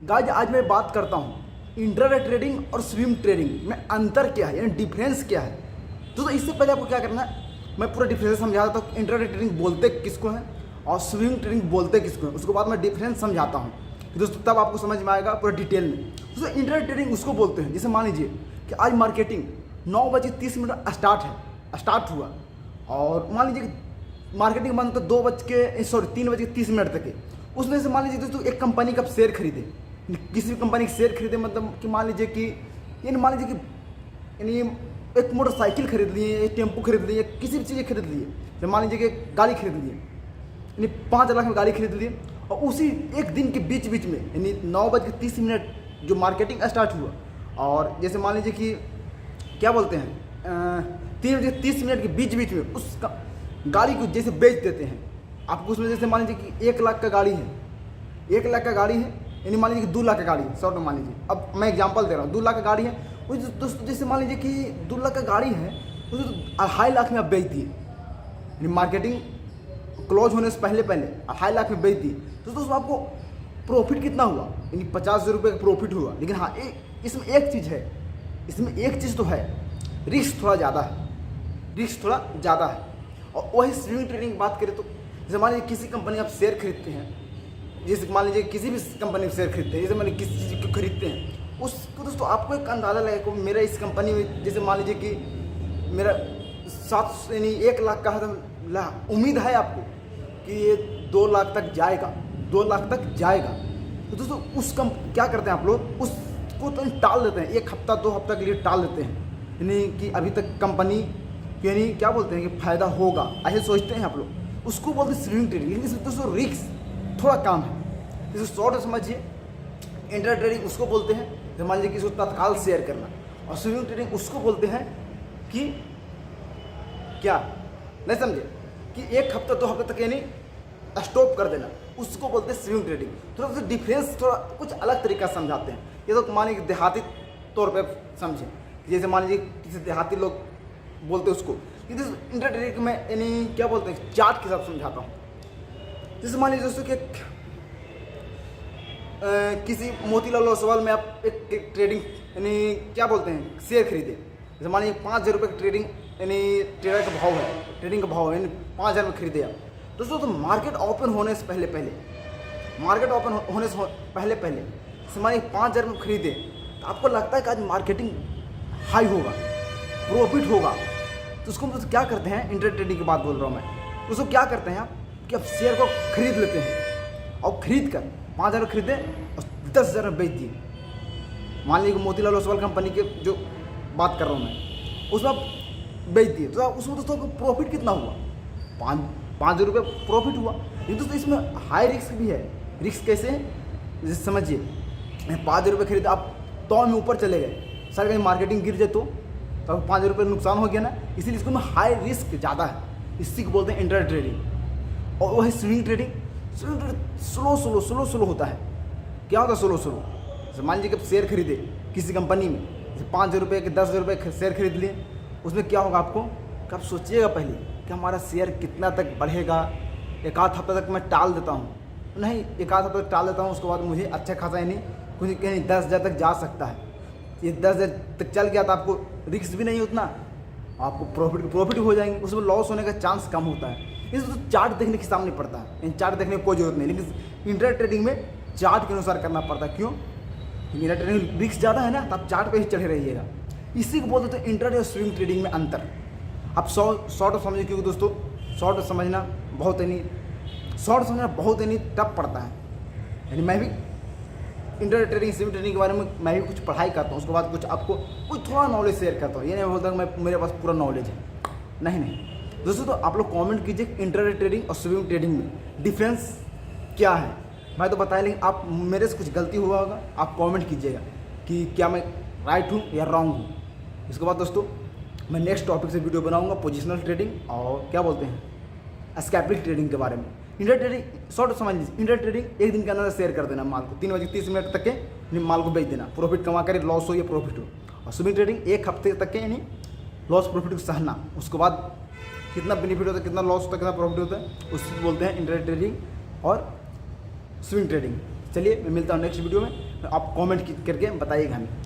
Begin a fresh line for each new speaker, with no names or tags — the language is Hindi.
गाइस आज मैं बात करता हूँ इंट्राडे ट्रेडिंग और स्विंग ट्रेडिंग में अंतर क्या है, यानी डिफरेंस क्या है। दोस्तों इससे पहले आपको क्या करना है, मैं पूरा डिफरेंस समझा देता हूँ। इंट्राडे ट्रेडिंग बोलते किसको है और स्विंग ट्रेडिंग बोलते किसको है, उसके बाद मैं डिफरेंस समझाता हूँ दोस्तों, तब आपको समझ में आएगा पूरा डिटेल में। दोस्तों इंट्राडे ट्रेडिंग उसको बोलते हैं, जैसे मान लीजिए कि आज मार्केटिंग 9:30 स्टार्ट हुआ और मान लीजिए कि मार्केटिंग बंद तो 3:30 तक है। उसमें से मान लीजिए दोस्तों एक कंपनी का शेयर खरीदे, किसी भी कंपनी का शेयर खरीदे, मतलब कि मान लीजिए कि यानी एक मोटरसाइकिल खरीद लिए, एक टेम्पो खरीद लिए, किसी भी चीज़ खरीद लिए, जब मान लीजिए कि गाड़ी खरीद लिए, यानी 5 लाख में गाड़ी खरीद लिए और उसी एक दिन के बीच में यानी 9:30 जो मार्केटिंग स्टार्ट हुआ और जैसे मान लीजिए कि क्या बोलते हैं 3:30 के बीच में उस गाड़ी को जैसे बेच देते हैं आपको। उसमें जैसे मान लीजिए कि 1 लाख का गाड़ी है, 1 लाख का गाड़ी है, यानी मान लीजिए कि 2 लाख का गाड़ी है, शॉर्ट में मान लीजिए, अब मैं एग्जांपल दे रहा हूँ, 2 लाख का गाड़ी है। दोस्तों जैसे मान लीजिए कि 2 लाख का गाड़ी है, उसे 2.5 लाख में आप बेच दिए, यानी मार्केटिंग क्लोज होने से पहले 2.5 लाख में बेच दिए। तो दोस्तों आपको प्रॉफिट कितना हुआ, यानी 50 रुपये का प्रॉफिट हुआ। लेकिन हाँ इसमें एक चीज़ है, इसमें एक चीज़ तो है, रिस्क थोड़ा ज़्यादा है। और वही स्विंग ट्रेडिंग की बात करें तो जैसे मान लीजिए किसी कंपनी आप शेयर खरीदते हैं, जैसे मान लीजिए किसी भी कंपनी में शेयर खरीदते हैं, जैसे मान लीजिए किसी चीज़ को खरीदते हैं, उसको दोस्तों आपको एक अंदाज़ा लगेगा मेरा इस कंपनी में, जैसे मान लीजिए कि मेरा 1 लाख का है तो उम्मीद है आपको कि ये 2 लाख तक जाएगा, 2 लाख तक जाएगा। तो दोस्तों क्या करते हैं आप लोग, उसको तो टाल देते हैं, 1 हफ्ता 2 हफ्ता के लिए टाल देते हैं, यानी कि अभी तक कंपनी यानी क्या बोलते हैं कि फ़ायदा होगा, ऐसे सोचते हैं आप लोग, उसको बोलते हैं स्विंग ट्रेडिंग। लेकिन इसमें दोस्तों रिस्क थोड़ा कम है। जैसे शॉर्ट समझिए, इंट्रा ट्रेडिंग उसको बोलते हैं जब मान लीजिए कि इसको तत्काल शेयर करना, और स्विंग ट्रेडिंग उसको बोलते हैं कि क्या नहीं समझे कि 1 हफ्ता 2 हफ्ते तक यानी स्टॉप कर देना, उसको बोलते हैं स्विंग ट्रेडिंग। थोड़ा सा डिफरेंस थोड़ा कुछ अलग तरीका से समझाते हैं। ये तो मान लीजिए देहाती तौर पर समझें, जैसे मान लीजिए किसी देहाती लोग बोलते हैं उसको, इंट्रा ट्रेडिंग में यानी क्या बोलते हैं चार्ट के साथ समझाता हूँ। जैसे मान लीजिए दोस्तों कि किसी मोतीलाल ओसवाल में आप एक ट्रेडिंग यानी क्या बोलते हैं शेयर खरीदे, जैसे मान लीजिए 5,000 रुपये का ट्रेडिंग यानी ट्रेडिंग का भाव है, यानी 5,000 में खरीदे आप। दोस्तों तो मार्केट ओपन होने से पहले जैसे मान लीजिए 5,000 में खरीदे, तो आपको लगता है कि आज मार्केटिंग हाई होगा, प्रॉफिट होगा, तो उसको हम क्या करते हैं, इंट्रा ट्रेडिंग की बात बोल रहा हूँ मैं। उसको क्या करते हैं आप कि आप शेयर को खरीद लेते हैं और खरीद कर 5,000 में खरीदे और 10,000 में बेच दिए। मान लीजिए मोतीलाल ओसवाल कंपनी के जो बात कर रहा हूँ मैं, उसमें आप बेच दिए, तो उसमें दोस्तों आपको प्रॉफिट कितना हुआ, 5,000 रुपये प्रॉफिट हुआ। लेकिन दोस्तों इसमें हाई रिस्क भी है। रिस्क कैसे है, जैसे समझिए 5,000 रुपये खरीदे, आप 100 में ऊपर चले गए, सर कहीं मार्केटिंग गिर जाए तो अब 5,000 रुपये नुकसान हो गया ना, इसीलिए इसको में हाई रिस्क ज़्यादा है, इसी को बोलते हैं इंट्रा ट्रेडिंग। और वही स्विंग ट्रेडिंग स्लो होता है। क्या होता है स्लो? जैसे मान लीजिए कि आप शेयर खरीदे किसी कंपनी में, जैसे 5,000 रुपये के 10,000 रुपये शेयर खरीद लिए, उसमें क्या होगा आपको कि आप सोचिएगा पहले कि हमारा शेयर कितना तक बढ़ेगा, 1 आध हफ्ता तक मैं टाल देता हूँ, नहीं 1 आध हफ्ता तक टाल देता हूँ, उसके बाद मुझे अच्छा खासा यानी कुछ कहीं 10,000 तक जा सकता है। ये 10,000 तक चल गया तो आपको रिस्क भी नहीं उतना, आपको प्रॉफिट हो जाएंगे, उसमें लॉस होने का चांस कम होता है। इसमें तो चार्ट देखने के सामने पड़ता है, इन चार्ट देखने की कोई जरूरत नहीं, लेकिन इंट्रा ट्रेडिंग में चार्ट के अनुसार करना पड़ता है। क्यों? इंट्रा ट्रेडिंग रिस्क ज़्यादा है ना, तो आप चार्ट पे ही चढ़े रहिएगा। इसी को बोलते हैं इंट्रा और स्विंग ट्रेडिंग में अंतर। आप शॉर्ट समझिए, क्योंकि दोस्तों शॉर्ट समझना बहुत यानी टफ पड़ता है। यानी मैं भी इंट्रा ट्रेडिंग स्विंग ट्रेडिंग के बारे में मैं भी कुछ पढ़ाई करता हूँ, उसके बाद कुछ आपको कुछ थोड़ा नॉलेज शेयर करता हूँ। ये नहीं बोलता कि मेरे पास पूरा नॉलेज है, नहीं दोस्तों। तो आप लोग कमेंट कीजिए इंट्रा ट्रेडिंग और स्विंग ट्रेडिंग में डिफरेंस क्या है। मैं तो बताया, लेकिन आप मेरे से कुछ गलती हुआ होगा, आप कमेंट कीजिएगा कि क्या मैं राइट हूँ या रॉन्ग हूँ। इसके बाद दोस्तों मैं नेक्स्ट टॉपिक से वीडियो बनाऊँगा, पोजिशनल ट्रेडिंग और क्या बोलते हैं स्कैल्पिंग ट्रेडिंग के बारे में। इंट्रा ट्रेडिंग शॉर्ट समझ लीजिए, इंट्रा ट्रेडिंग एक दिन के अंदर शेयर कर देना माल को, 3:30 तक के माल को बेच देना, प्रॉफिट कमा कर लॉस हो या प्रॉफिट हो। और स्विंग ट्रेडिंग 1 हफ्ते तक के यानी लॉस प्रॉफिट को सहना, उसके बाद कितना बेनिफिट होता है, कितना लॉस होता है, कितना प्रॉफिट होता है, उसको बोलते हैं इंट्रा ट्रेडिंग और स्विंग ट्रेडिंग। चलिए मैं मिलता हूँ नेक्स्ट वीडियो में, आप कमेंट करके बताइएगा हमें।